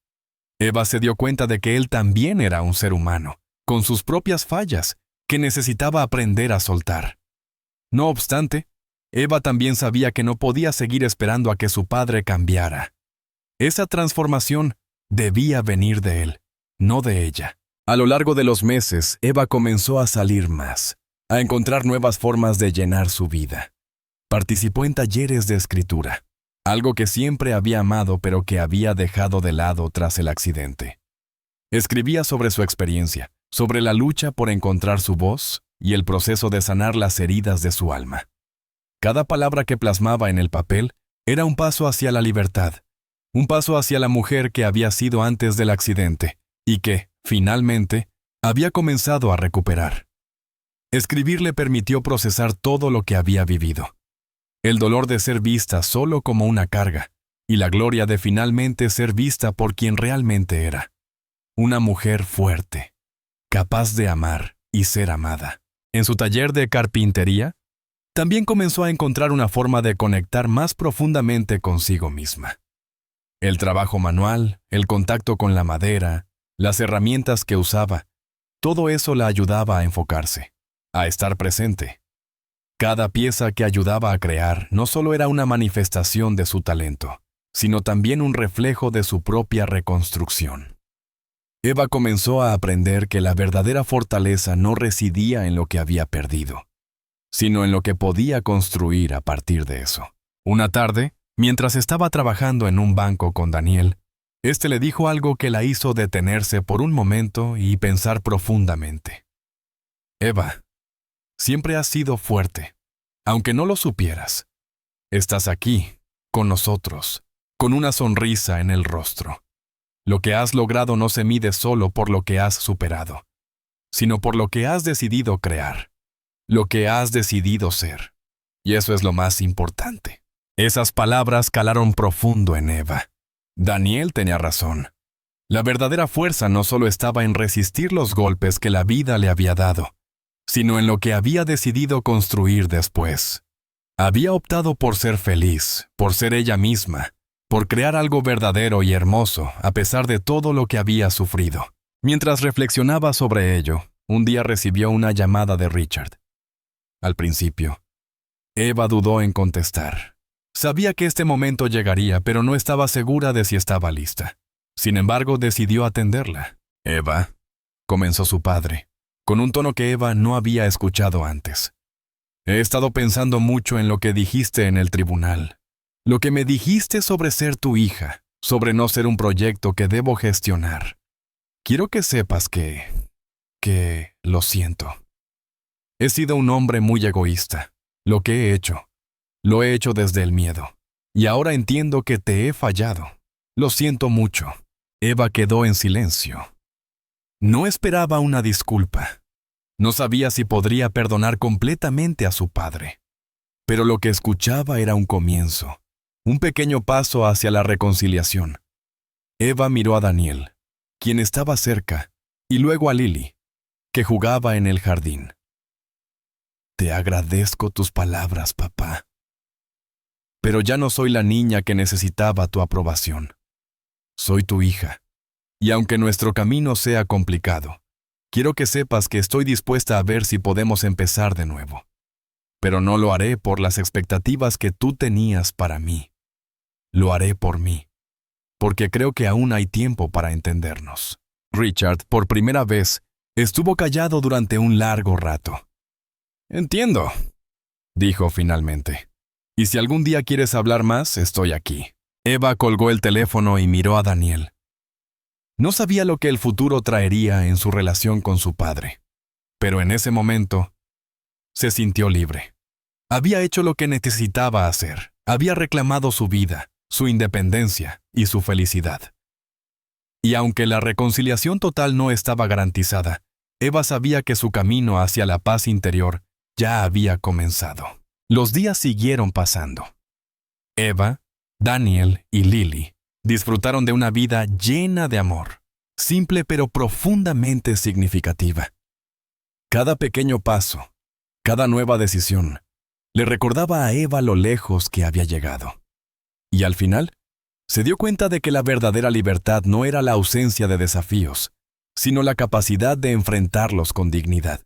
Eva se dio cuenta de que él también era un ser humano, con sus propias fallas, que necesitaba aprender a soltar. No obstante, Eva también sabía que no podía seguir esperando a que su padre cambiara. Esa transformación debía venir de él, no de ella. A lo largo de los meses, Eva comenzó a salir más, a encontrar nuevas formas de llenar su vida. Participó en talleres de escritura, algo que siempre había amado pero que había dejado de lado tras el accidente. Escribía sobre su experiencia, sobre la lucha por encontrar su voz y el proceso de sanar las heridas de su alma. Cada palabra que plasmaba en el papel era un paso hacia la libertad, un paso hacia la mujer que había sido antes del accidente y que, finalmente, había comenzado a recuperar. Escribir le permitió procesar todo lo que había vivido. El dolor de ser vista solo como una carga y la gloria de finalmente ser vista por quien realmente era. Una mujer fuerte, capaz de amar y ser amada. En su taller de carpintería, también comenzó a encontrar una forma de conectar más profundamente consigo misma. El trabajo manual, el contacto con la madera, las herramientas que usaba, todo eso la ayudaba a enfocarse, a estar presente. Cada pieza que ayudaba a crear no solo era una manifestación de su talento, sino también un reflejo de su propia reconstrucción. Eva comenzó a aprender que la verdadera fortaleza no residía en lo que había perdido, sino en lo que podía construir a partir de eso. Una tarde, mientras estaba trabajando en un banco con Daniel, este le dijo algo que la hizo detenerse por un momento y pensar profundamente. Eva, siempre has sido fuerte, aunque no lo supieras. Estás aquí, con nosotros, con una sonrisa en el rostro. Lo que has logrado no se mide solo por lo que has superado, sino por lo que has decidido crear, lo que has decidido ser. Y eso es lo más importante. Esas palabras calaron profundo en Eva. Daniel tenía razón. La verdadera fuerza no solo estaba en resistir los golpes que la vida le había dado, sino en lo que había decidido construir después. Había optado por ser feliz, por ser ella misma, por crear algo verdadero y hermoso a pesar de todo lo que había sufrido. Mientras reflexionaba sobre ello, un día recibió una llamada de Richard. Al principio, Eva dudó en contestar. Sabía que este momento llegaría, pero no estaba segura de si estaba lista. Sin embargo, decidió atenderla. «Eva», comenzó su padre, con un tono que Eva no había escuchado antes. «He estado pensando mucho en lo que dijiste en el tribunal. Lo que me dijiste sobre ser tu hija, sobre no ser un proyecto que debo gestionar. Quiero que sepas que lo siento. He sido un hombre muy egoísta. Lo que he hecho, lo he hecho desde el miedo. Y ahora entiendo que te he fallado. Lo siento mucho». Eva quedó en silencio. No esperaba una disculpa. No sabía si podría perdonar completamente a su padre. Pero lo que escuchaba era un comienzo, un pequeño paso hacia la reconciliación. Eva miró a Daniel, quien estaba cerca, y luego a Lily, que jugaba en el jardín. «Te agradezco tus palabras, papá. Pero ya no soy la niña que necesitaba tu aprobación. Soy tu hija, y aunque nuestro camino sea complicado, Quiero que sepas que estoy dispuesta a ver si podemos empezar de nuevo. Pero no lo haré por las expectativas que tú tenías para mí. Lo haré por mí, porque creo que aún hay tiempo para entendernos. Richard, por primera vez, estuvo callado durante un largo rato. Entiendo, dijo finalmente. Y si algún día quieres hablar más, estoy aquí. Eva colgó el teléfono y miró a Daniel. No sabía lo que el futuro traería en su relación con su padre, pero en ese momento se sintió libre. Había hecho lo que necesitaba hacer. Había reclamado su vida, su independencia y su felicidad. Y aunque la reconciliación total no estaba garantizada, Eva sabía que su camino hacia la paz interior ya había comenzado. Los días siguieron pasando. Eva, Daniel y Lily disfrutaron de una vida llena de amor, simple pero profundamente significativa. Cada pequeño paso, cada nueva decisión, le recordaba a Eva lo lejos que había llegado. Y al final, se dio cuenta de que la verdadera libertad no era la ausencia de desafíos, sino la capacidad de enfrentarlos con dignidad,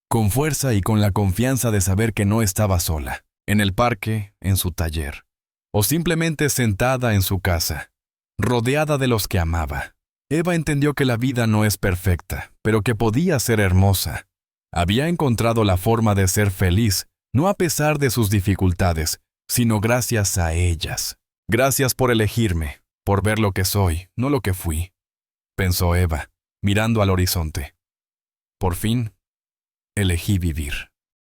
con fuerza y con la confianza de saber que no estaba sola, en el parque, en su taller, o simplemente sentada en su casa, rodeada de los que amaba. Eva entendió que la vida no es perfecta, pero que podía ser hermosa. Había encontrado la forma de ser feliz, no a pesar de sus dificultades, sino gracias a ellas. Gracias por elegirme, por ver lo que soy, no lo que fui, pensó Eva, mirando al horizonte. Por fin, elegí vivir.